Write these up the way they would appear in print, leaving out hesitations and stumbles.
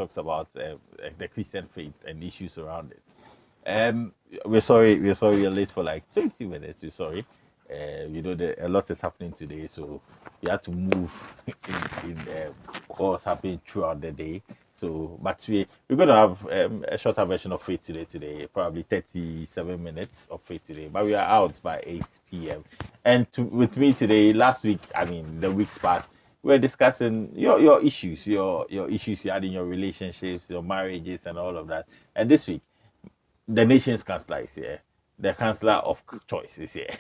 talks about the Christian faith and issues around it. We're sorry you're late for like 20 minutes. We're sorry. A lot is happening today, so we had to move in what was happening throughout the day. So, but we're going to have a shorter version of Faith today, probably 37 minutes of Faith today. But we are out by 8 p.m. And with me today, last week, the weeks past, we were discussing your issues, your issues you had in your relationships, your marriages, and all of that. And this week, the nation's counselor is here. The counselor of choice is here.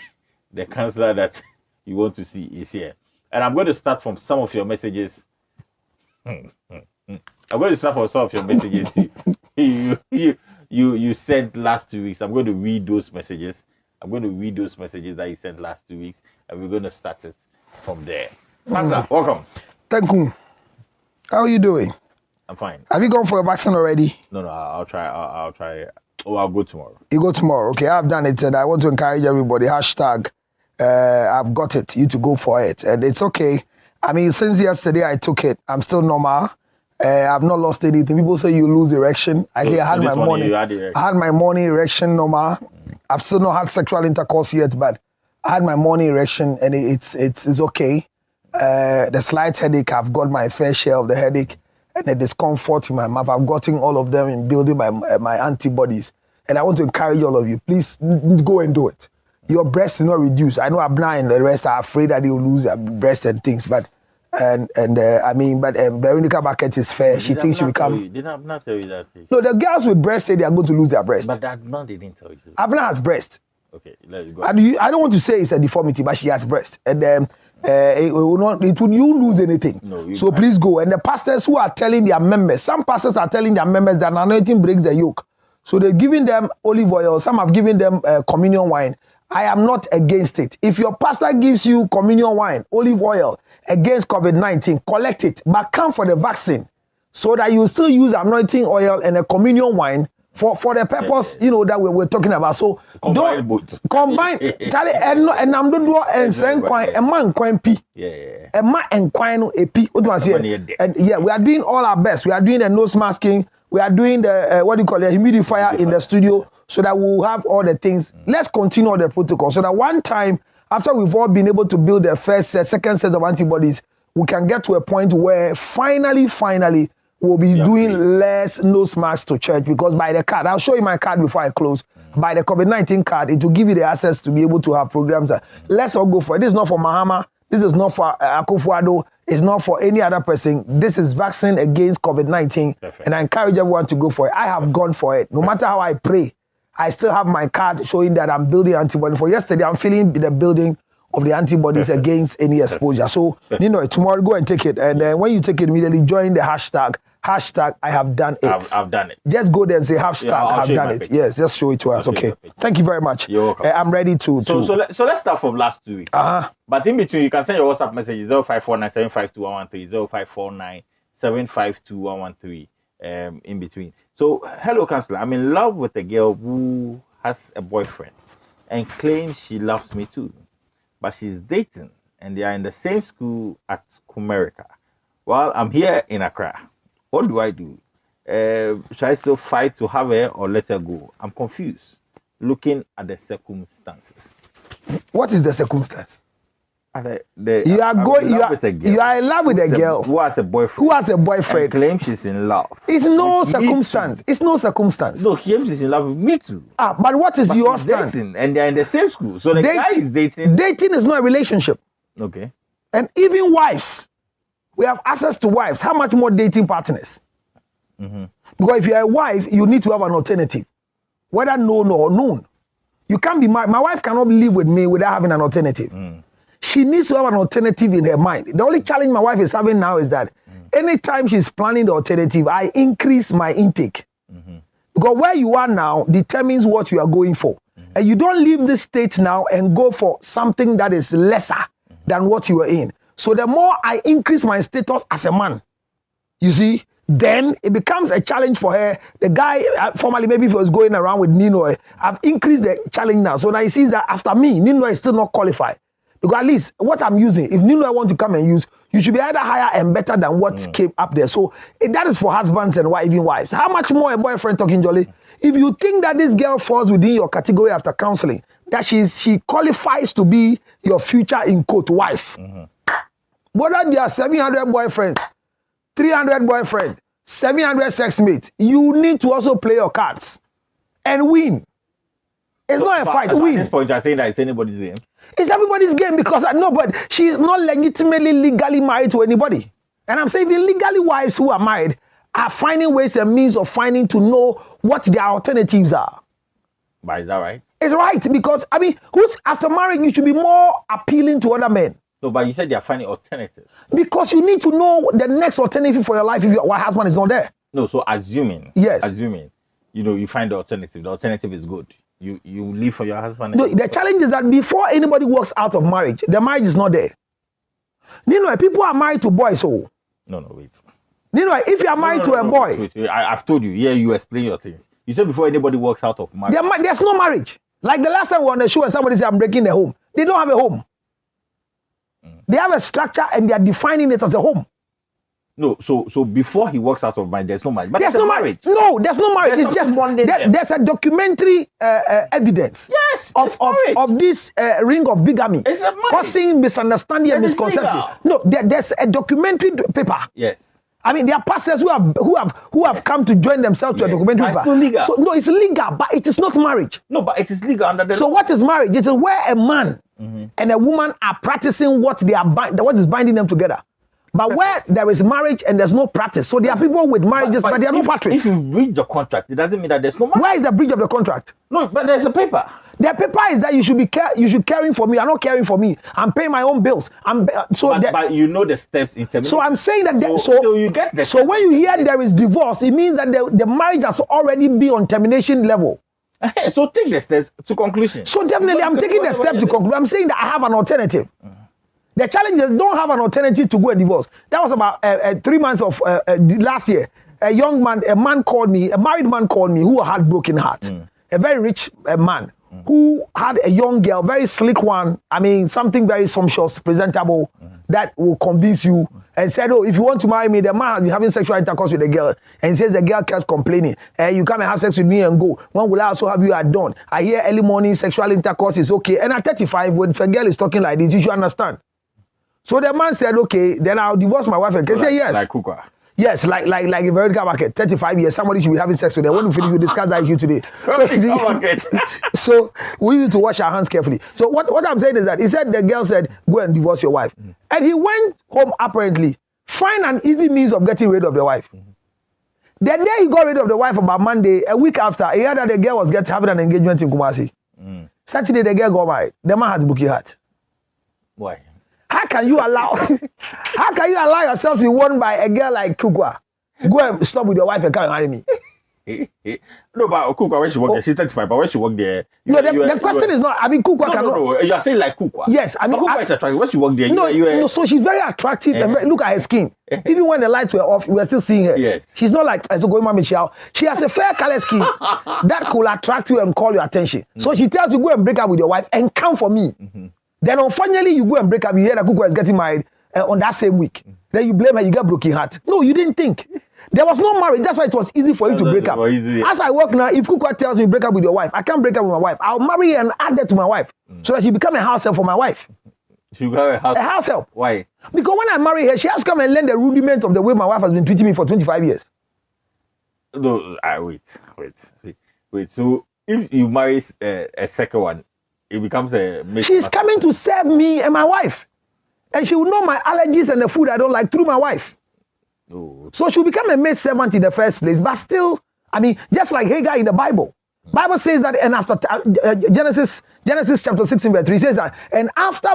The counselor that you want to see is here. And I'm going to start from some of your messages. I'm going to start from some of your messages you sent last 2 weeks. I'm going to read those messages. I'm going to read those messages that you sent last 2 weeks, and we're going to start it from there. Pastor, welcome. Thank you. How are you doing? I'm fine. Have you gone for a vaccine already? No, I'll try. I'll try. Oh, I'll go tomorrow. You go tomorrow. Okay, I've done it, and I want to encourage everybody. Hashtag, I've got it. You to go for it, and it's okay. Since yesterday I took it, I'm still normal. I've not lost anything. People say you lose erection. I had my morning. I had my morning erection normal. I've still not had sexual intercourse yet, but I had my morning erection, and it's okay. The slight headache, I've got my fair share of the headache, and the discomfort in my mouth. I've gotten all of them in building my antibodies, and I want to encourage all of you. Please go and do it. Your breast will not reduce. I know Abna and the rest are afraid that they will lose their breast and things, but. Veronica Bucket is fair. She thinks she become. Did Abna tell you that? No, the girls with breast say they are going to lose their breast. But Abna didn't tell you. Abna has breast. Okay, let's go. I don't want to say it's a deformity, but she has breast, and it would you lose anything. No, so please go. And the pastors who are telling their members, some pastors are telling their members that anointing breaks the yoke. So they're giving them olive oil. Some have given them communion wine. I am not against it. If your pastor gives you communion wine, olive oil against COVID-19, collect it, but come for the vaccine so that you still use anointing oil and a communion wine for the purpose, that we're talking about. So combine both. Combine. Charlie, and I'm doing and send coin a man coin p. Yeah. A man and coin a p. And yeah, we are doing all our best. We are doing the nose masking. We are doing the humidifier in the studio, so that we'll have all the things. Let's continue the protocol so that one time, after we've all been able to build the first set, second set of antibodies, we can get to a point where finally, we'll be doing less nose masks to church, because by the card, I'll show you my card before I close. By the COVID-19 card, it will give you the access to be able to have programs. Let's all go for it. This is not for Mahama. This is not for Akufo-Addo. It's not for any other person. This is vaccine against COVID-19. Perfect. And I encourage everyone to go for it. I have gone for it. No matter how I pray, I still have my card showing that I'm building antibody. For yesterday, I'm feeling the building of the antibodies against any exposure. So, tomorrow go and take it. And then when you take it, immediately join the hashtag I have done it. I've done it. Just go there and say hashtag I have done it. Picture. Yes, just show it to us. Okay. Thank you very much. You're welcome. I'm ready to. So let's start from last 2 weeks. But in between, you can send your WhatsApp message 0549 752 113 0549 752 113 in between. So, hello, counselor. I'm in love with a girl who has a boyfriend and claims she loves me too. But she's dating and they are in the same school at Kumerica. While I'm here in Accra. What do I do? Should I still fight to have her or let her go? I'm confused looking at the circumstances. What is the circumstance? You are in love with a girl who has a boyfriend. And claims she's in love. It's no circumstance. It's no circumstance. No, claims she's in love with me too. But what is your stance? And they're in the same school. So the guy is dating. Dating is not a relationship. Okay. And even wives, we have access to wives. How much more dating partners? Because if you're a wife, you need to have an alternative, whether known or unknown. You can't be married. My wife cannot live with me without having an alternative. She needs to have an alternative in her mind. The only challenge my wife is having now is that anytime she's planning the alternative, I increase my intake. Because where you are now determines what you are going for. And you don't leave this state now and go for something that is lesser than what you are in. So the more I increase my status as a man, you see, then it becomes a challenge for her. The guy, formerly maybe if he was going around with Nino, I've increased the challenge now. So now he sees that after me, Nino is still not qualified. Because at least what I'm using, if Nino I want to come and use, you should be either higher and better than what came up there. So that is for husbands and even wives. How much more a boyfriend talking jolly? If you think that this girl falls within your category after counseling, that she qualifies to be your future in quote wife. Whether there are 700 boyfriends, 300 boyfriends, 700 sex mates, you need to also play your cards and win. It's not a fight. Win. At this point, you're saying that it's anybody's game. It's everybody's game because I know, but she's not legitimately legally married to anybody. And I'm saying the legally wives who are married are finding ways and means of finding to know what their alternatives are. But is that right? It's right because I mean, who's after marriage you should be more appealing to other men. No, but you said they're finding alternatives. Because you need to know the next alternative for your life if your husband is not there. No, so assuming, you find the alternative is good. You leave for your husband. No, the challenge is that before anybody walks out of marriage, the marriage is not there. You know, people are married to boys, so. No, wait. You know, if you are married to a boy. Wait. I've told you, you explain your things. You said before anybody walks out of marriage. There's no marriage. Like the last time we were on the show and somebody said, I'm breaking the home. They don't have a home. They have a structure and they are defining it as a home. No, so before he walks out of marriage, there's no marriage. But there's no marriage. No, there's no marriage. It's just there's a documentary evidence of this ring of bigamy causing misunderstanding and misconception. No, there's a documentary paper. Yes. I mean, there are pastors who have come to join themselves to a documentary paper. It's legal. So no, it's legal, but it is not marriage. No, but it is legal under the law. So what is marriage? It is where a man and a woman are practicing what is binding them together. But where there is marriage and there's no practice, so there are people with marriages, but they are no practice. If you breach the contract, it doesn't mean that there's no marriage. Where is the breach of the contract? No, but there's a paper. The paper is that you should caring for me. You're not caring for me. I'm paying my own bills. But you know the steps in terms. So I'm saying that. So you get the. So when you hear there is divorce, it means that the marriage has already been on termination level. So take the steps to conclusion. So definitely, I'm taking the step to conclude. I'm saying that I have an alternative. The challenge is don't have an alternative to go and divorce. That was about 3 months of last year. A married man called me who had broken heart. A very rich man who had a young girl, very slick one. I mean, something very sumptuous, presentable that will convince you. And said, oh, if you want to marry me, the man has been having sexual intercourse with the girl. And he says the girl kept complaining. You come and have sex with me and go. When will I also have you at dawn? I hear early morning sexual intercourse is okay. And at 35, when a girl is talking like this, you should understand. So the man said, okay, then I'll divorce my wife. And he said, yes. Like Kukwa. Yes, like a vertical market. 35 years, somebody should be having sex with them. When we finish, we discuss that issue today. So we need to wash our hands carefully. So what I'm saying is that he said, the girl said, go and divorce your wife. And he went home apparently, find an easy means of getting rid of the wife. The day he got rid of the wife about Monday, a week after, he heard that the girl was having an engagement in Kumasi. Saturday, the girl got married. The man had bookie heart. Why? How can you allow yourself to be won by a girl like Kukwa? Go and stop with your wife and come and marry me. No, but Kukwa, when she worked there, she's 35, but when she worked there... the question is not, I mean, Kukwa cannot... No, you are saying like Kukwa. Yes, I mean... Kukwa is attractive. When she worked there, No, so she's very attractive. And look at her skin. Even when the lights were off, we were still seeing her. Yes. She's not like Ezogoima Michelle. She has a fair color skin that could attract you and call your attention. So she tells you, go and break up with your wife and come for me. Then unfortunately, you go and break up. You hear that Kukwa is getting married on that same week. Then you blame her, you get broken heart. No, you didn't think. There was no marriage. That's why it was easy for you to break up. As I work now, if Kukwa tells me break up with your wife, I can't break up with my wife. I'll marry her and add that to my wife so that she become a house help for my wife. She become a house help. Why? Because when I marry her, she has to come and learn the rudiment of the way my wife has been treating me for 25 years. No, wait. So if you marry a second one, it becomes a... She's coming to serve me and my wife. And she will know my allergies and the food I don't like through my wife. Oh. So she'll become a maid servant in the first place. But still, I mean, just like Hagar in the Bible. Bible says that, and after Genesis chapter 16 verse 3 says that, and after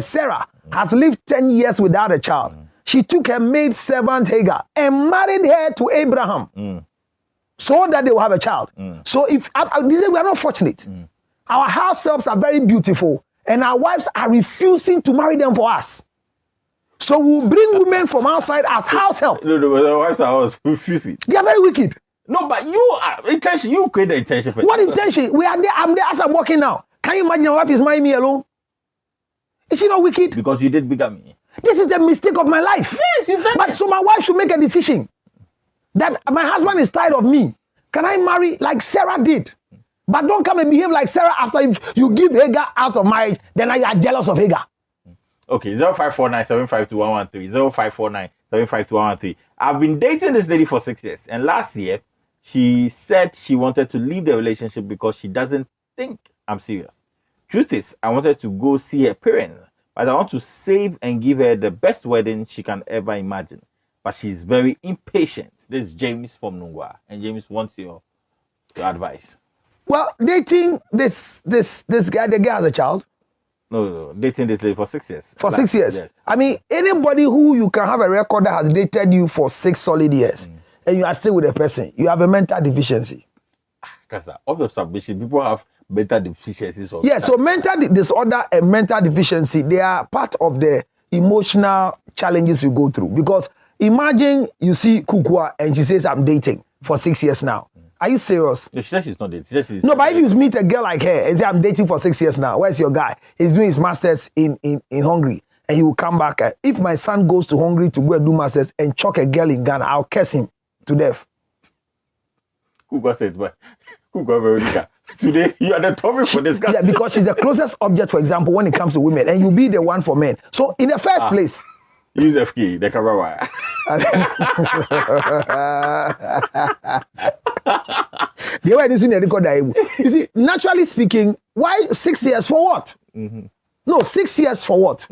Sarah has lived 10 years without a child, she took her maid servant Hagar and married her to Abraham so that they will have a child. So if we are not fortunate. Our house helps are very beautiful, and our wives are refusing to marry them for us. So we'll bring women from outside as house help. No, the wives are refusing. They are very wicked. No, but you are intention. You create the intention. What intention? We are there. I'm there as I'm walking now. Can you imagine your wife is marrying me alone? Is she not wicked? Because you did bigamy. This is the mistake of my life. Yes, you've done But it. so my wife should make a decision that my husband is tired of me. Can I marry like Sarah did? But don't come and behave like Sarah after you give Hagar out of marriage, then you are jealous of Hagar. Okay, 0549-752-113, 0549-752-113. I've been dating this lady for 6 years, and last year she said she wanted to leave the relationship because she doesn't think I'm serious. Truth is, I wanted to go see her parents, but I want to save and give her the best wedding she can ever imagine. But she's very impatient. This is James from Nungwa, and James wants your advice. Well, dating this guy, the guy has a child. No, dating this lady for 6 years. For 6 years. Yes. I mean, anybody who you can have a record that has dated you for 6 solid years, and you are still with a person, you have a mental deficiency. Because of your submission, people have mental deficiencies. Yeah, so mental disorder and mental deficiency, they are part of the emotional challenges you go through. Because imagine you see Kukua and she says, I'm dating for 6 years now. Are you serious? No, she says she's not dating. No, but if you meet a girl like her and say, I'm dating for 6 years now, where's your guy? He's doing his master's in Hungary, and he will come back. If my son goes to Hungary to go and do master's and choke a girl in Ghana, I'll curse him to death. Kukua says, but Kukua Veronica, today you are the topic for this guy. Yeah, because she's the closest object, for example, when it comes to women, and you'll be the one for men. So in the first place, use FK, the camera wire. You see, naturally speaking, why 6 years for what? No, 6 years for what?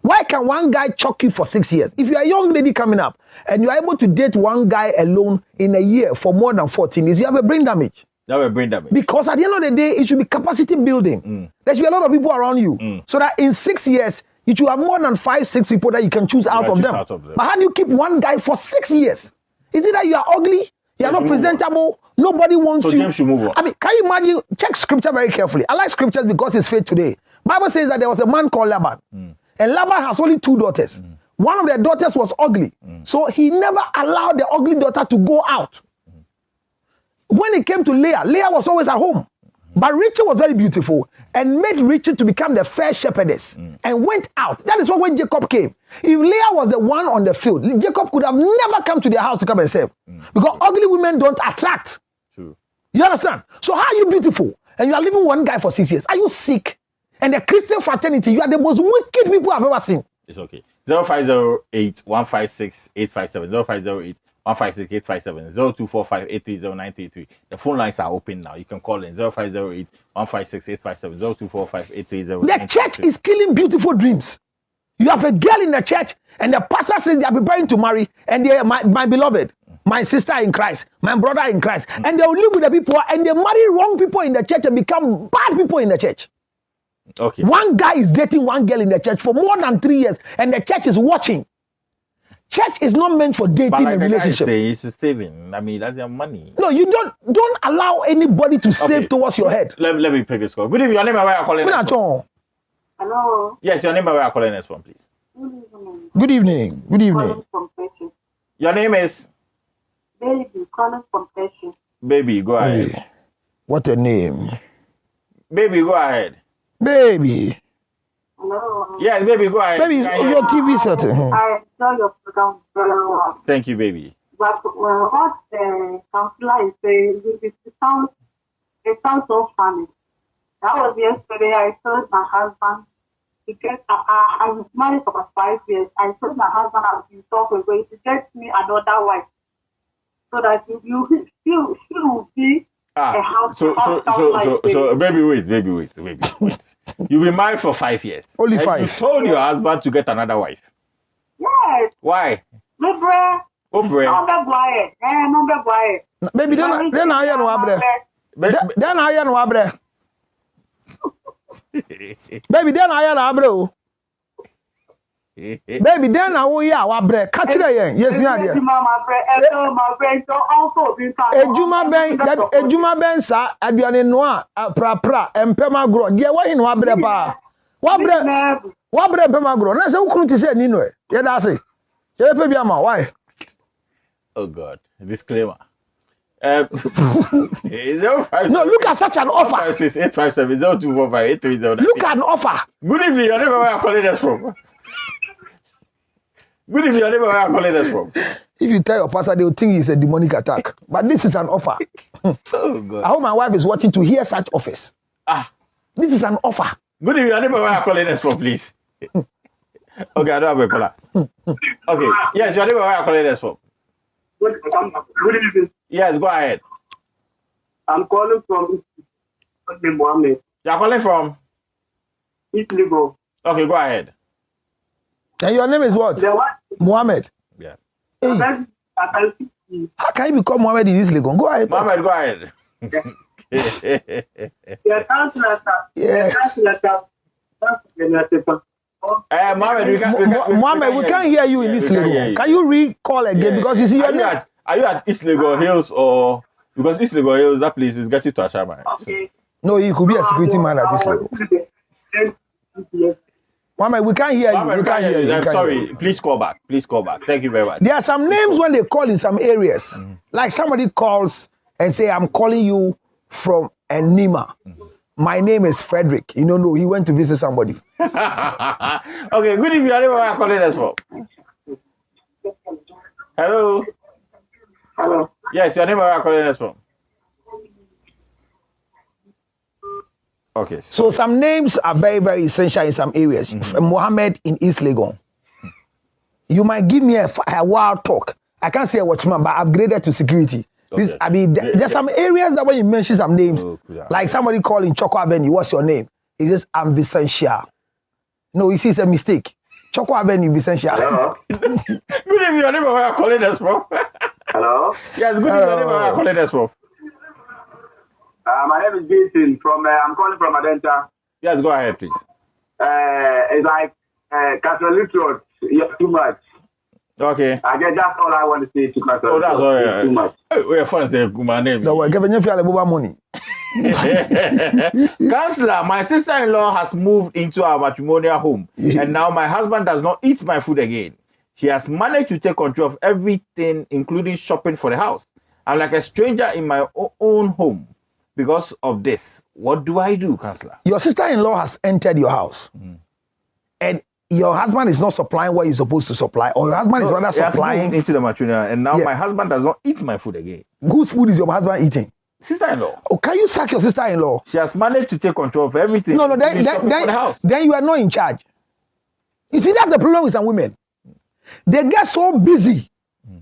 Why can one guy choke you for 6 years? If you're a young lady coming up and you're able to date one guy alone in a year for more than 14 years, you have a brain damage. That will brain damage. Because at the end of the day, it should be capacity building. There should be a lot of people around you. So that in 6 years, you should have more than 5-6 people that you can choose out of them. But how do you keep one guy for 6 years? Is it that you are ugly? You are not presentable? Nobody wants you. James should move on. I mean, can you imagine? Check scripture very carefully. I like scriptures because it's faith today. Bible says that there was a man called Laban. And Laban has only 2 daughters. One of their daughters was ugly. So he never allowed the ugly daughter to go out. When it came to Leah, Leah was always at home. But Rachel was very beautiful and made Rachel to become the fair shepherdess and went out. That is why when Jacob came, if Leah was the one on the field, Jacob could have never come to their house to come and serve. Because ugly women don't attract. True. You understand? So how are you beautiful and you are living one guy for 6 years? Are you sick? And the Christian fraternity, you are the most wicked people I've ever seen. It's okay. 0508-156-857. 0508-156-857. 0245-830-933. The phone lines are open now. You can call in 0508-156-857. 0245-830-933. The church is killing beautiful dreams. You have a girl in the church and the pastor says they are preparing to marry and they are my beloved, my sister in Christ, my brother in Christ. And they will live with the people and they marry wrong people in the church and become bad people in the church. Okay. One guy is dating one girl in the church for more than 3 years and the church is watching. Church is not meant for dating and relationship. It's saving. I mean, that's your money. No, you don't allow anybody to save towards your head. Let me pick this call. Good evening. Your name and where you're calling us from? Hello. Yes, your name and where you're calling us from, please. Good evening. Good evening. Calling from Persia. Your name is? Baby, calling from Persia. Baby, go ahead. Hey, what a name. Baby, go ahead. Baby. Hello. Yes, baby, go ahead. Baby, your TV setting. I enjoy your program very well. Thank you, baby. But what the counselor is saying, it sounds so funny. That was yesterday. I told my husband, because I was married for about 5 years. I told my husband I was in talk with going to get me another wife. So that she will be a house. So, baby, wait. You've been married for 5 years. Only 5. You told your husband to get another wife. Yes. Why? Baby, Baby, then I hear no abre. Then I hear no abre. Baby, then I hear no abre. Baby, then I will hear abre. Catch it again. Yes, you are there. Ejuma ben sa aduane noa pra empema gro. Dia wa hin no abre pa. Wa bre empema gro. Na se ukunu ti se ni no e. Ye da se. Ye pe bia ma why? Oh God. Disclaimer. No, look at such an offer. 857-0245-830. Look at an offer. Good evening, your name, where are you calling us from? Good evening, your name, where are you calling us from? If you tell your pastor, they will think it's a demonic attack. But this is an offer. Oh, God. I hope my wife is watching to hear such offers. This is an offer. Good evening, your name, where are you calling us from, please? Okay, I don't have a caller. Okay, yes, your name, where are you calling us from? Good evening. Yes, go ahead. I'm calling from Mohammed. You're calling from? East Legal. Okay, go ahead. And your name is what? Mohammed. Yeah. Hey. How can you become Mohammed in this Legon? Go ahead. Mohammed, go ahead. Mohammed, we can't hear you in this Legon. Can you recall again? Because you see, are you at East Legon Hills or because East Legon Hills, that place is getting to Ashama. Okay. No, you could be a security man at this level. Mohammed, we can't hear you. We can't hear you. I'm sorry. Please call back. Please call back. Thank you very much. There are some names when they call in some areas. Like somebody calls and say, I'm calling you from Enima. My name is Frederick. You know, no, he went to visit somebody. Okay, good evening. I don't know where I'm calling us from. Hello. Hello. Yes, your name, where I'm calling us from. Okay. So some names are very, very essential in some areas. Mohammed in East Legon. You might give me a wild talk. I can't say a watchman, but upgraded to security. This, I mean, there's some areas that when you mention some names, like somebody calling Choco Avenue, what's your name? He says, I'm Vicentia. No, you see, it's a mistake. Choco Avenue, Vicentia. Hello. Good evening, your name, where I'm calling us from. Hello. Yes, good evening, your name, where I'm calling us from. My name is Jason from, I'm calling from Adenta. Yes, go ahead, please. It's like, Castle Lutterodt, you're too much. Okay. I guess that's all I want to say to Castle. Oh, that's all right. Too much. We're fans of my name. No, we're giving you money. Counselor, my sister-in-law has moved into our matrimonial home, and now my husband does not eat my food again. She has managed to take control of everything, including shopping for the house. I'm like a stranger in my own home because of this. What do I do, Counselor? Your sister-in-law has entered your house, and your husband is not supplying what he's supposed to supply, or your husband is rather supplying into the matrimonial, and now my husband does not eat my food again. Whose food is your husband eating? Sister-in-law. Oh, can you sack your sister-in-law? She has managed to take control of everything. No, then you are not in charge. You see, that's the problem with some women. They get so busy.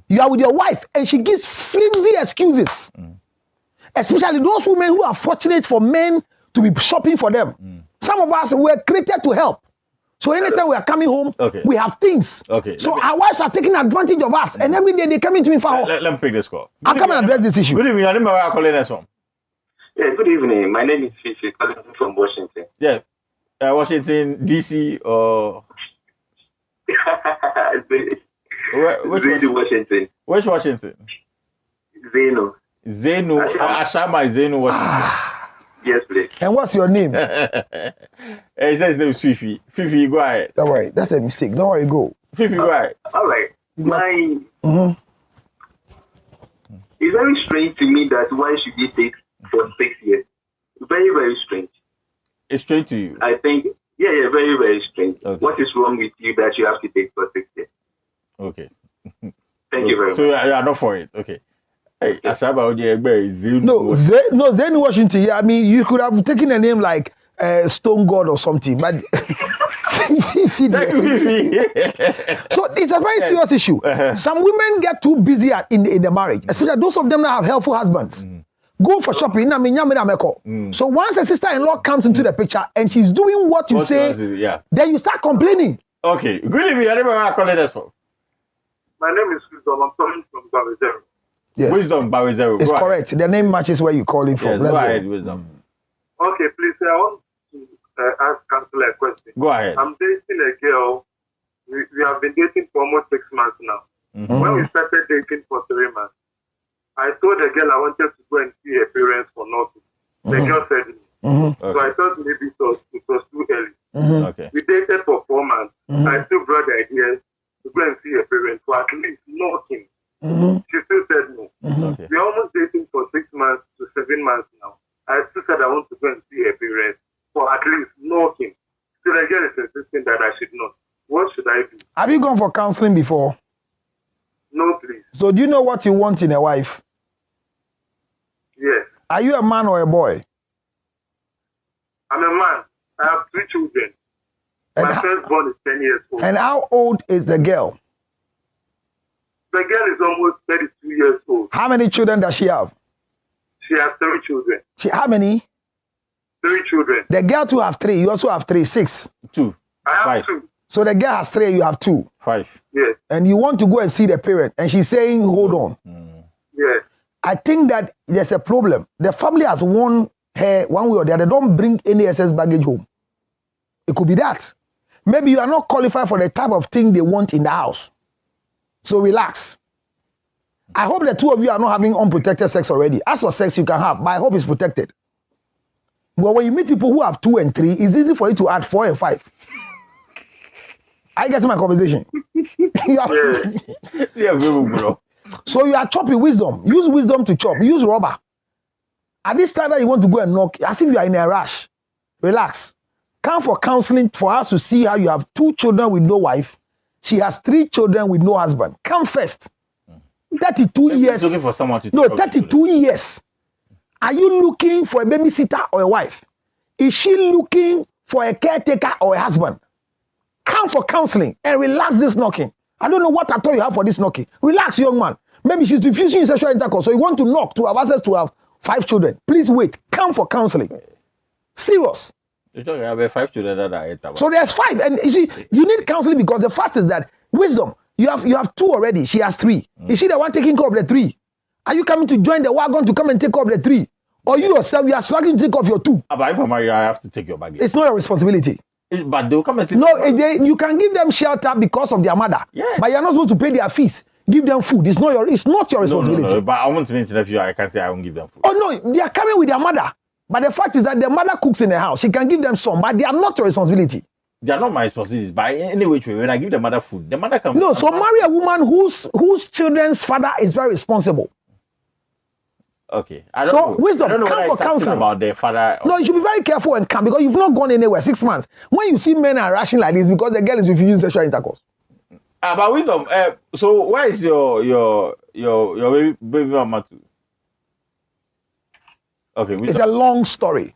You are with your wife, and she gives flimsy excuses. Especially those women who are fortunate for men to be shopping for them. Some of us were created to help. So anytime we are coming home, we have things. So our wives are taking advantage of us, and every day they come into me for let me pick this call. I'll come and address this issue. Good evening, your name, where are you calling us from? Yeah, good evening. My name is Fifi, calling from Washington. Yeah, Washington, DC, or which Washington? Which Washington? Zeno. Ashama is Zeno, Washington. Yes, please. And what's your name? He says his name is Fifi. Fifi, go ahead. Don't worry, that's a mistake. Don't worry, go. Fifi, go ahead. All right. It's very strange to me that why should you take for 6 years? Very, very strange. It's strange to you? I think, yeah, very, very strange. What is wrong with you that you have to take for 6 years? Okay. Thank you very much. So you are not for it. Okay. Hey, No, Zen Washington. Yeah, I mean, you could have taken a name like Stone God or something, but so it's a very serious issue. Some women get too busy in the marriage, especially those of them that have helpful husbands. Go for shopping. So once a sister-in-law comes into the picture and she's doing what you say, then you start complaining. Okay. Good evening. I never calling us for. My name is Wisdom. I'm calling from Bawizero. Yes. Wisdom Bawizero. It's correct. The name matches where you're calling from. Yes, go ahead, Wisdom. Okay, please. I want to ask Counselor a question. Go ahead. I'm dating a girl. We have been dating for almost 6 months now. When we started dating for 3 months, I told the girl I wanted to go and see her parents for nothing. The girl said no. So I thought maybe it was too early. Okay. We dated for 4 months. I still brought the idea to go and see her parents for at least nothing. She still said no. Okay. We're almost dating Have you gone for counseling before? No, please. So do you know what you want in a wife? Yes. Are you a man or a boy? I'm a man. I have 3 children. And My firstborn is 10 years old. And how old is the girl? The girl is almost 32 years old. How many children does she have? She has 3 children. How many? 3 children. The girl too have 3. You also have 3. 6. 2. I have 5. 2. So the girl has 3. You have 2. 5. Yes. And you want to go and see the parent, and she's saying, "Hold on." Yes. I think that there's a problem. The family has won her one way or the other. Don't bring any excess baggage home. It could be that. Maybe you are not qualified for the type of thing they want in the house. So relax. I hope the two of you are not having unprotected sex already. As for sex, you can have, but I hope it's protected. But when you meet people who have 2 and 3, it's easy for you to add 4 and 5. I get my conversation. Yeah, bro. So you are chopping wisdom. Use wisdom to chop. Use rubber. At this time that you want to go and knock, as if you are in a rush. Relax. Come for counseling for us to see how you have 2 children with no wife. She has 3 children with no husband. Come first. 32 years. Looking for someone to 32 years. Are you looking for a babysitter or a wife? Is she looking for a caretaker or a husband? Come for counseling and relax this knocking. I don't know what at all you have for this knocking. Relax, young man. Maybe she's refusing you sexual intercourse, so you want to knock to have access to have 5 children. Please wait. Come for counseling. Serious. You talking about 5 children that are 8. So there's 5, and you see, you need counseling because the fact is that wisdom. You have 2 already. She has 3. Is she the one taking care of the 3? Are you coming to join the wagon to come and take care of the 3? Or you yourself, you are struggling to take care of your 2? But if I'm married, I have to take your baggage. It's not your responsibility. But they'll come and sleep. No, you can give them shelter because of their mother. Yeah. But you're not supposed to pay their fees. Give them food. It's not your responsibility. No, but I want to mention if I can't say I won't give them food. Oh no, they are coming with their mother. But the fact is that the mother cooks in the house. She can give them some, but they are not your responsibility. They are not my responsibilities. But any which way, when I give the mother food, the mother can. No, so marry a woman whose children's father is very responsible. Okay. I don't know. Wisdom, I don't know come for counseling about their father. No, you should be very careful and come because you've not gone anywhere 6 months. When you see men are rushing like this because the girl is refusing sexual intercourse. But wisdom. So where is your baby mama to? Okay, wisdom. It's a long story.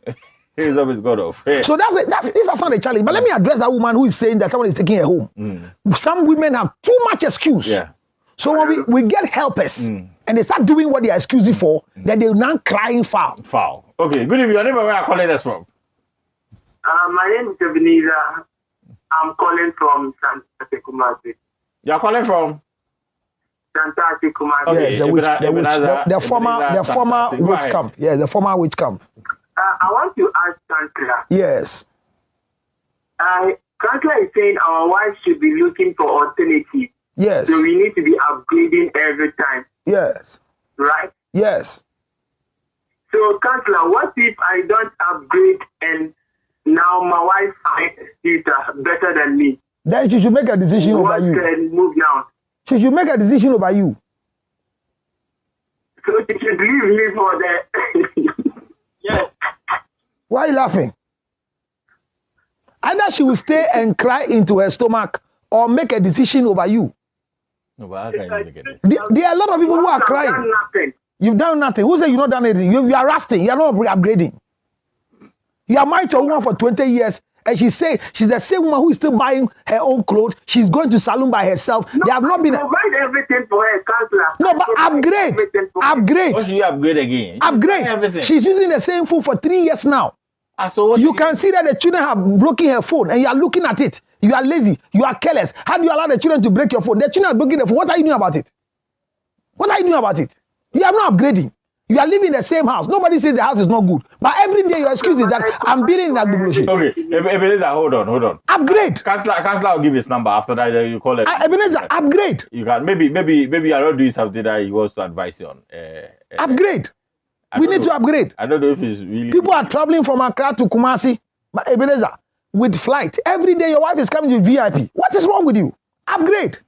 Wisdom is God of. So this is not a challenge. But let me address that woman who is saying that someone is taking her home. Some women have too much excuse. Yeah. So when we get helpers and they start doing what they are excusing for, then they're now crying foul. Foul. Okay, good evening. Your name and where are you calling us from? My name is Ebenezer. I'm calling from Santa Kumasi. You're calling from? Santa Kumasi. Okay. Yes, the former witch camp. Yes, the former witch camp. I want to ask Kansla. Yes. Kansla is saying our wives should be looking for alternatives. Yes. So we need to be upgrading every time. Yes. Right? Yes. So, Kansla, what if I don't upgrade and now my wife finds a suitor better than me? Then she should make a decision over you. Can move down. She should make a decision over you. So she should leave me for the... Yes. Why are you laughing? Either she will stay and cry into her stomach or make a decision over you. No, but how can you make it? There are a lot of people who are crying. Done nothing. You've done nothing. Who said you've not done anything? You are rusting. You are not upgrading. You are married to a woman for 20 years, and she's the same woman who is still buying her own clothes. She's going to salon by herself. No, they have not been. Provide everything for her, Kansla. No, but upgrade. What should you upgrade again? Upgrade. Everything. She's using the same phone for 3 years now. So what You can see that the children have broken her phone, and you are looking at it. You are lazy. You are careless. How do you allow the children to break your phone? The children are breaking the phone. What are you doing about it? What are you doing about it? You are not upgrading. You are living in the same house. Nobody says the house is not good. But every day your excuse is that I'm building in Agbogbloshie. Okay, Ebenezer, hold on. Upgrade. Counselor will give his number after that. You call it. Ebenezer, upgrade. You can maybe you are not doing something that he wants to advise you on. Upgrade. We need to upgrade. I don't know if it's really. People are traveling from Accra to Kumasi, but Ebenezer, with flight. Every day your wife is coming to VIP. What is wrong with you? Upgrade.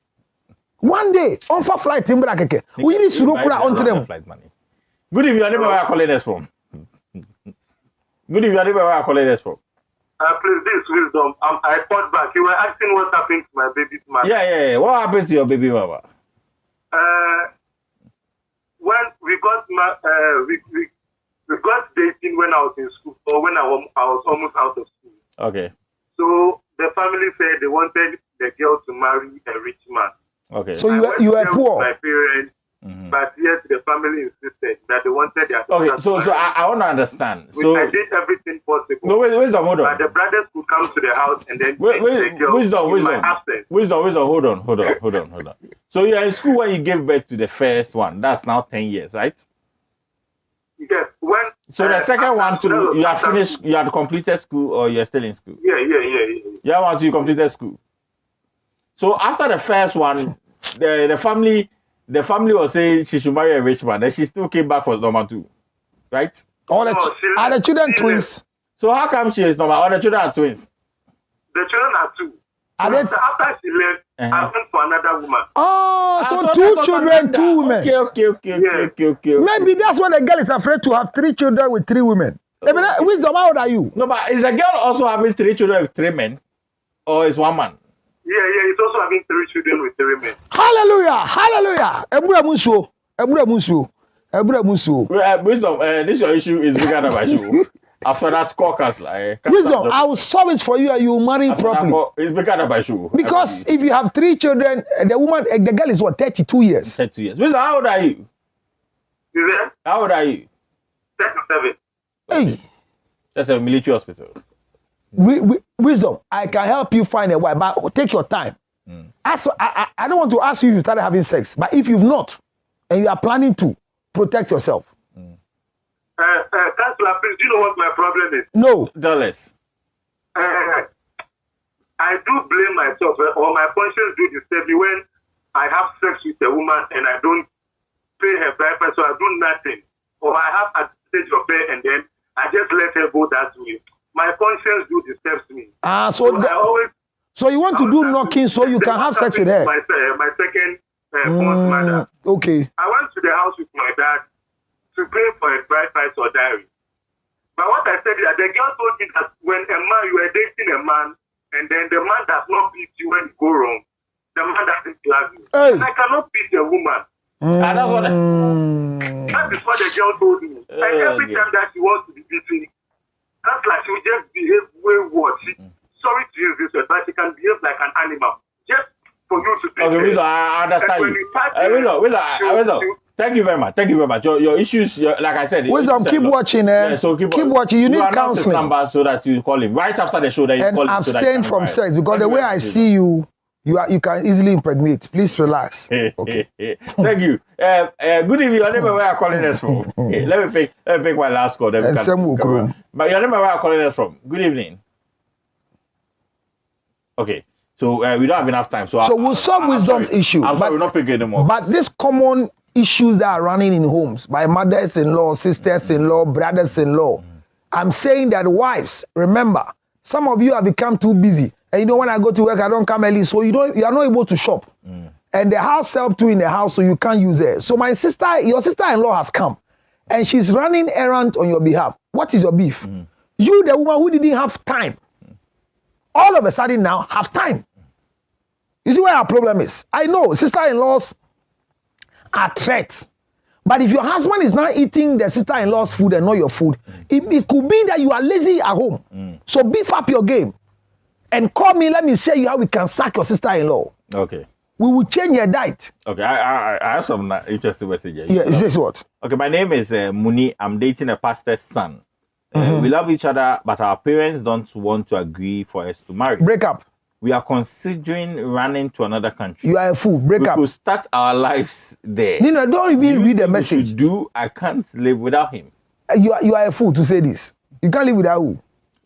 One day, on for flight, Timbrakeke. We need to look onto them. Good evening, your name where are calling us from? Good evening, your name where are calling us from? Please, this wisdom. I thought back. You were asking what happened to my baby's mother. Yeah. What happened to your baby mama? When we got we got dating when I was in school, or when I was almost out of school. Okay. So the family said they wanted the girl to marry a rich man. Okay. So you were poor. My parents, but yes, the family insisted that they wanted their daughter. Okay. So I want to understand. So I did everything possible. No, wait, hold on. But the brothers could come to the house and then take the girl in my absence. Wisdom. Hold on. So you're in school when you gave birth to the first one. That's now 10 years, right? Yes. So the second one too, you have finished, you had completed school, or you're still in school? Yeah. Yeah, you completed school. So after the first one, the family was saying she should marry a rich man. Then she still came back for number 2, right? Are the children twins? So how come she is number? All the children are twins. The children are 2. After she left, I went for another woman. Oh, so 2 children, 2 women. Okay. Maybe that's why the girl is afraid to have 3 children with 3 women. Wisdom, how old are you? No, but is a girl also having 3 children with 3 men, or is 1 man? Yeah, it's also having 3 children with 3 men. Hallelujah. Wisdom, this your issue is bigger than my issue. After that, caucus, Wisdom, I will solve it for you and you will marry properly. It's bigger than my issue. Because if you have 3 children, the girl is what, 32 years? 32 years. Wisdom, how old are you? How old are you? 37. Hey. That's a military hospital. Wisdom, I can help you find a wife, but take your time. I don't want to ask you if you started having sex, but if you've not, and you are planning to, protect yourself. Counselor, please, do you know what my problem is? No. Dollars. I do blame myself, or my conscience do disturb me when I have sex with a woman and I don't pay her back, so I do nothing. Or I have advantage of her and then I just let her go that way. My conscience do disturbs me. So you want to do knocking so you can have sex with her? My second born mother. Okay. I went to the house with my dad to pay for a bride price or dowry. But what I said is that the girl told me that when you are dating a man and then the man does not beat you when you go wrong, the man doesn't love you. Hey. And I cannot beat a woman. That is what the girl told me. And every time that she wants to be beaten, that's like she will just behave wayward. Sorry to use this word, but she can behave like an animal. Just for you to be. Okay, I understand you. Thank you very much. Your issues, like I said. Wisdom, keep watching. So keep watching. You need counseling. Number so that you call him right after the show. That you and call abstain from sex, because the way I see you, you can easily impregnate. Please relax. Okay. Thank you. Good evening. Your name and where are calling us from? Let me pick my last call. Then but your name and where are calling us from? Good evening. Okay. So we don't have enough time. So we'll solve Wisdom's issue. I'm sorry, we're not picking anymore. But this common issues that are running in homes by mothers-in-law, sisters-in-law, brothers-in-law. I'm saying that wives, remember, some of you have become too busy. And when I go to work, I don't come early, so you are not able to shop. And the house help too in the house, so you can't use it. So your sister-in-law has come, and she's running errands on your behalf. What is your beef? You, the woman who didn't have time, all of a sudden now have time. You see where our problem is? I know sister-in-laws are threats. But if your husband is not eating the sister-in-law's food and not your food, it could be that you are lazy at home. So beef up your game. And call me, let me show you how we can sack your sister-in-law. Okay. We will change your diet. Okay, I have some interesting messages. Yeah, is this what? Okay, my name is Muni. I'm dating a pastor's son. We love each other, but our parents don't want to agree for us to marry. Break up. We are considering running to another country. You are a fool. Break up. We could start our lives there. Nina, don't even read the message. I can't live without him. You are a fool to say this. You can't live without who?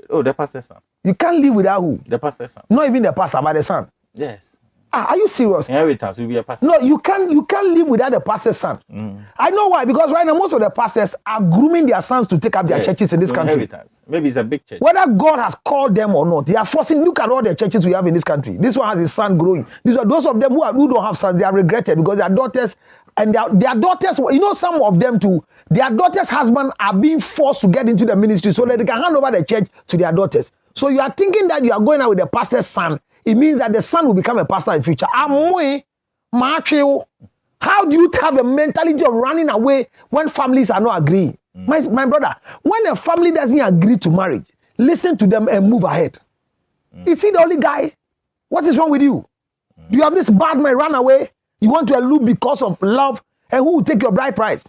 Oh, the pastor's son. You can't live without who? The pastor's son. Not even the pastor, but the son. Yes. Are you serious? Inheritance will be a pastor. No, you can't live without the pastor's son. I know why, because right now most of the pastors are grooming their sons to take up their churches in this country. Inheritance. Maybe it's a big church. Whether God has called them or not, they are forcing. Look at all the churches we have in this country. This one has his son growing. Those of them who don't have sons, they are regretted because their daughters and their daughters, some of them too, their daughters' husbands are being forced to get into the ministry so that they can hand over the church to their daughters. So you are thinking that you are going out with the pastor's son. It means that the son will become a pastor in future. How do you have a mentality of running away when families are not agreeing? My brother, when a family doesn't agree to marriage, listen to them and move ahead. Is he the only guy? What is wrong with you? Do you have this bad man run away? You want to elude because of love? And who will take your bride price?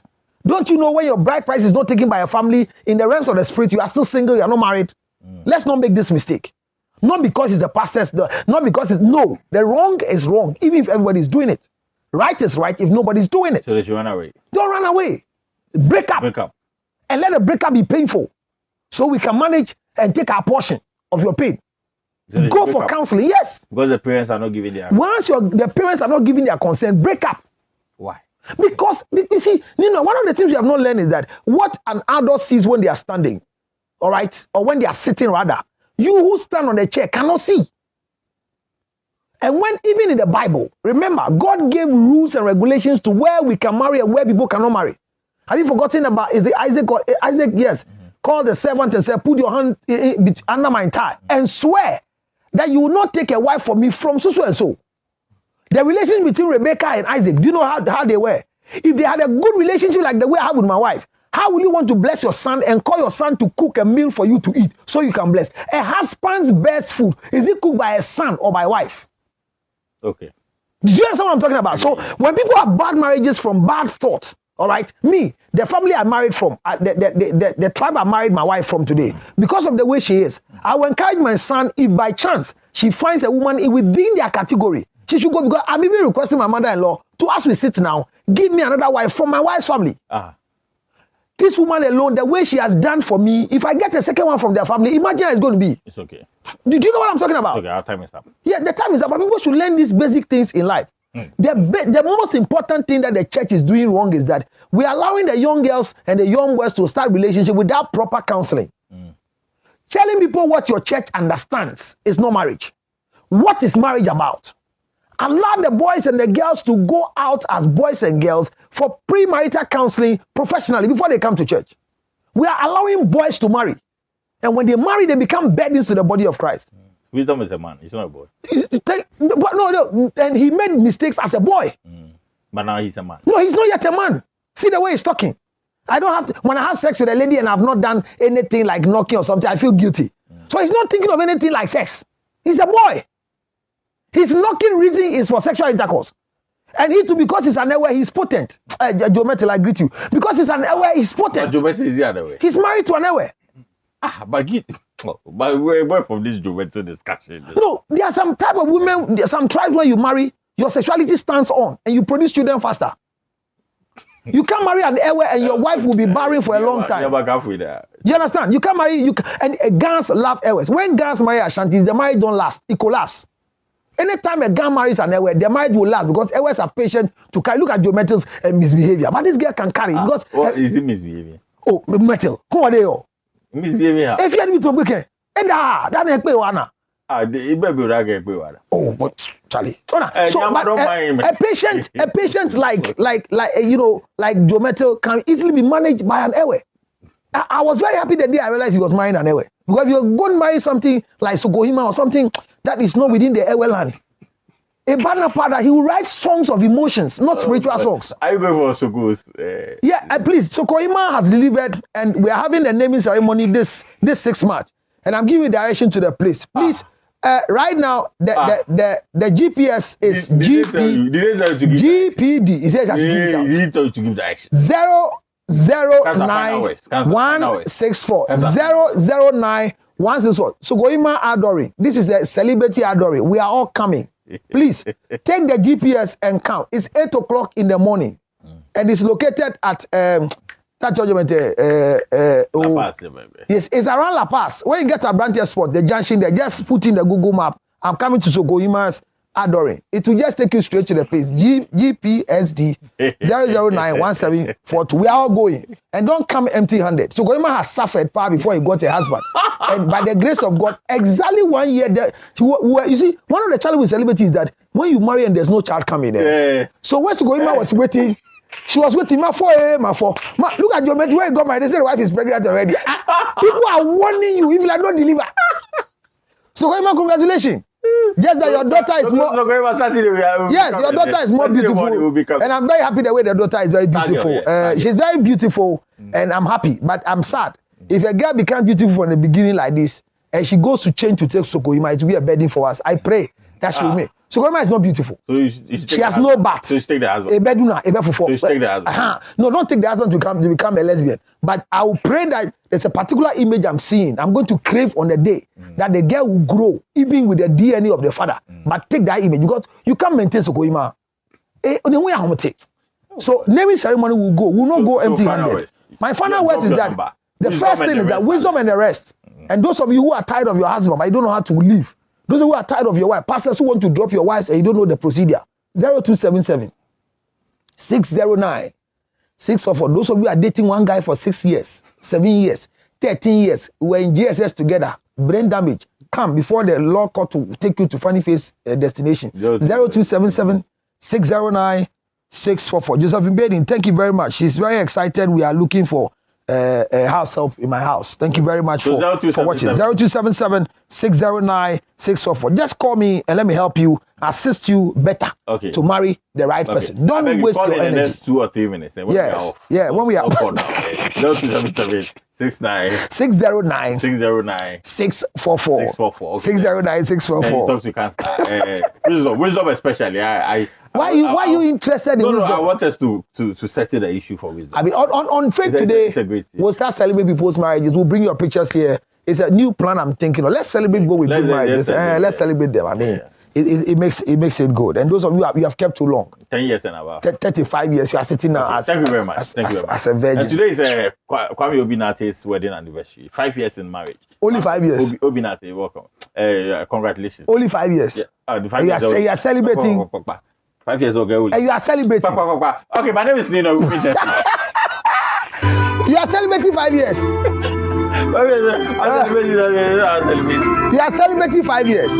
Don't you know when your bride price is not taken by a family, in the realms of the spirit, you are still single, you are not married? Let's not make this mistake. Not because it's the pastor's, not because it's, no. The wrong is wrong, even if everybody is doing it. Right is right if nobody's doing it. So they should run away. Don't run away. Break up. Break up. And let the breakup be painful. So we can manage and take our portion of your pain. So go for counseling, yes. Because the parents are not giving their... Once the parents are not giving their consent, break up. Why? Because, you see, one of the things we have not learned is that what an adult sees when they are standing, all right, or when they are sitting rather, you who stand on the chair cannot see. And when, even in the Bible, remember, God gave rules and regulations to where we can marry and where people cannot marry. Have you forgotten about, is it Isaac? Yes. Called the servant and said, put your hand under my thigh and swear that you will not take a wife for me from so and so. The relationship between Rebecca and Isaac, do you know how they were? If they had a good relationship like the way I have with my wife, how will you want to bless your son and call your son to cook a meal for you to eat so you can bless? A husband's best food, is it cooked by a son or by wife? Okay. Do you understand what I'm talking about? So when people have bad marriages from bad thoughts, all right, me, the family I married from, the tribe I married my wife from today, because of the way she is, I will encourage my son, if by chance she finds a woman within their category, she should go, because I'm even requesting my mother-in-law to, as we sit now, give me another wife from my wife's family. This woman alone, the way she has done for me, if I get a second one from their family, imagine how it's going to be. It's okay. Do you know what I'm talking about? Okay, our time is up. Yeah, the time is up, but people should learn these basic things in life. The most important thing that the church is doing wrong is that we are allowing the young girls and the young boys to start relationship without proper counseling. Telling people what your church understands is not marriage. What is marriage about? Allow the boys and the girls to go out as boys and girls for premarital counseling professionally before they come to church. We are allowing boys to marry. And when they marry, they become burdens to the body of Christ. Wisdom is a man, he's not a boy. No, and he made mistakes as a boy. But now he's a man. No, he's not yet a man. See the way he's talking. I don't have to, when I have sex with a lady and I've not done anything like knocking or something, I feel guilty. So he's not thinking of anything like sex. He's a boy. His knocking reason is for sexual intercourse. And he too, because he's an aware, he's potent. Jometel, I greet you. Because he's an aware, he's potent. But Jometel is the other way. He's married to an aware. But we're away from this Jometel discussion. No, there are some type of women, some tribes when you marry, your sexuality stands on and you produce children faster. You can't marry an aware and your wife will be barren for a long time. You understand? You can't marry, and Gans love awares. When Gans marry Ashantis, the marriage don't last, it collapses. Anytime a girl marries an aware, the marriage will last because awares are patient to carry. Look at Jometel's misbehavior. But this girl can carry because. What is it misbehaving? Oh, metal. Come on, there. Misbehaving. If you had me to break it, that's oh, but Charlie. So, but a patient like Jometel can easily be managed by an aware. I was very happy the day I realized he was marrying an aware. Because if you're going to marry something like Sokohima or something that is not within the Ewe land, a banner father, he will write songs of emotions, not spiritual songs. Are you going for Sokos? Yeah, please. Sokohima has delivered, and we are having the naming ceremony this 6 March. And I'm giving direction to the place. Please, right now, the GPS is GPD. He says you need to give direction. 009-164 009-164. So Goima Adoring. This is the celebrity Adoring. We are all coming. Please take the GPS and count. It's 8 o'clock in the morning, and it's located at yes, it's around La Paz. When you get to Abrantes Sport, the junction there, just put in the Google map. I'm coming to Sokohima's Adoring. It will just take you straight to the place. GPSD 0091742. We are all going. And don't come empty-handed. So Sokohima has suffered far before he got a husband. And by the grace of God, exactly 1 year, you see, one of the challenges with celebrity is that when you marry and there's no child coming there. So when Sokohima was waiting, she was waiting. Look at your mate where you got married. They said the wife is pregnant already. People are warning you if you are not deliver. So congratulations. Just that your daughter is more. Yes, your daughter is more beautiful, and I'm very happy the way the daughter is very beautiful. She's very beautiful, and I'm happy. But I'm sad if a girl becomes beautiful from the beginning like this, and she goes to change to take Sokoima, it will be a burden for us. I pray that she will make. Sokoima is not beautiful. So she has no butt. So you take the husband. So you take the husband. No, don't take the husband to become a lesbian. But I will pray that there's a particular image I'm seeing. I'm going to crave on the day that the girl will grow, even with the DNA of the father. But take that image because you can't maintain Sokoima. So naming ceremony will go. Will not go empty-handed. My final words is that the first thing is that wisdom and the rest. And those of you who are tired of your husband, but you don't know how to live. Those who are tired of your wife, pastors who want to drop your wives and you don't know the procedure. 0277 609 644. Those of you who are dating one guy for 6 years, 7 years, 13 years, we're in GSS together, brain damage. Come before the law court to take you to funny face destination. 0277 609 644. Josephine Baden, thank you very much. She's very excited. We are looking for a house help in my house. Thank you very much for watching. 0277 609 644. Just call me and let me help you, assist you better to marry the right person. Don't waste your energy. In the next 2 or 3 minutes. When we are off. 0277 609 609 644. 609 644. Talk to cancer. Wisdom especially. Why are you interested in wisdom? No, I want us to settle the issue for wisdom. I mean, on Faith today, we'll start celebrating people's marriages. We'll bring your pictures here. It's a new plan I'm thinking of. Let's celebrate good with good marriages. Let's celebrate them. I mean, it makes it good. And those of you have kept too long. 10 years and above. 35 years. You are sitting now as thank you very much. As a virgin. And today is Kwame Obinate's wedding anniversary. 5 years in marriage. Only 5 years. Obinate, welcome. Congratulations. Only 5 years. Yeah. 5 years. You are celebrating. 5 years old girl. And you are celebrating. Okay, my name is Nino. You are celebrating 5 years. You are celebrating 5 years.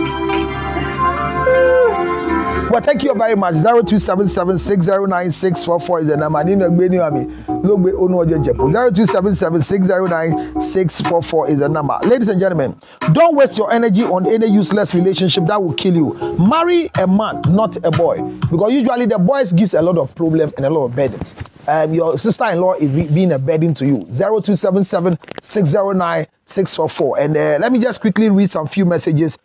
Well, thank you very much. 0277 609 644 is the number. 0277 609 644 is the number. Ladies and gentlemen, don't waste your energy on any useless relationship that will kill you. Marry a man, not a boy, because usually the boys gives a lot of problems and a lot of burdens. Your sister-in-law is being a burden to you. 0277 609 644. And let me just quickly read some few messages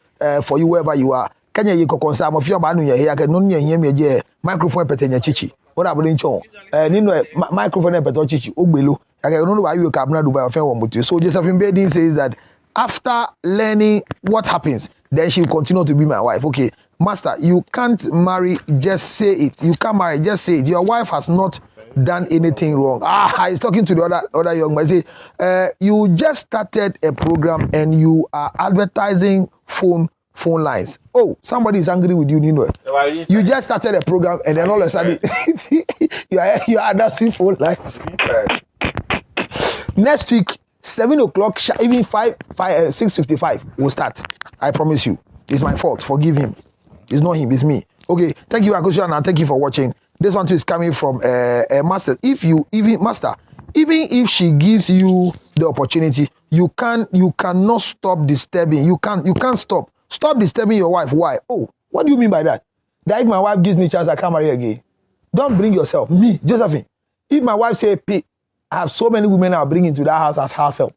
for you wherever you are. Kanya yiko konsa mo fio ba nu ye ya ke no nya hia me je microphone petenya chichi what abule ncho nino microphone peto chichi ogbelo ya ke no wa yu ka abna Dubai ofen wo motu. So Josephine Baden says that after learning what happens, then she will continue to be my wife. Okay, master, you can't marry, just say it. You can't marry, just say it. Your wife has not done anything wrong. He's talking to the other young man. Say, you just started a program and you are advertising phone lines. Oh, somebody is angry with you, Nino. You just started a program and then all of a sudden you are advertising phone lines. Next week, 7 o'clock, even 6:55 will start. I promise you. It's my fault. Forgive him. It's not him, it's me. Okay, thank you, Akusha, and thank you for watching. This one too is coming from Master. Even if she gives you the opportunity, you cannot stop disturbing. You can't stop. Stop disturbing your wife. Why? Oh, what do you mean by that? That if my wife gives me a chance, I can't marry again. Don't bring yourself. Me, Josephine. If my wife say, I have so many women I'll bring into that house as house help.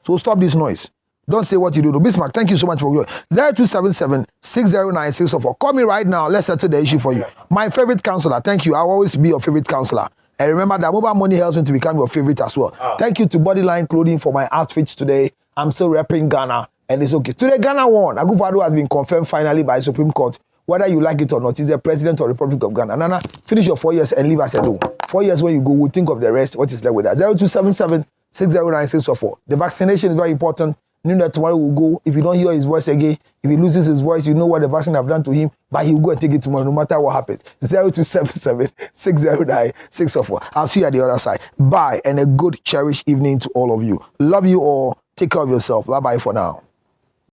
So stop this noise. Don't say what you do. Bismarck, thank you so much for your 0277 609 604. Call me right now. Let's settle the issue for you. My favorite counselor. Thank you. I'll always be your favorite counselor. And remember that mobile money helps me to become your favorite as well. Thank you to Bodyline Clothing for my outfits today. I'm still repping Ghana. And it's okay. Today, Ghana won. Akufo-Addo has been confirmed finally by Supreme Court. Whether you like it or not, he's the president of the Republic of Ghana. Nana, finish your 4 years and leave us alone. 4 years when you go, we'll think of the rest. What is left with us? 0277 609 604. The vaccination is very important. You know that tomorrow will go. If you don't hear his voice again, if he loses his voice, you know what the vaccine have done to him, but he will go and take it tomorrow, no matter what happens. 0277 609 604. I'll see you at the other side. Bye, and a good, cherished evening to all of you. Love you all. Take care of yourself. Bye-bye for now.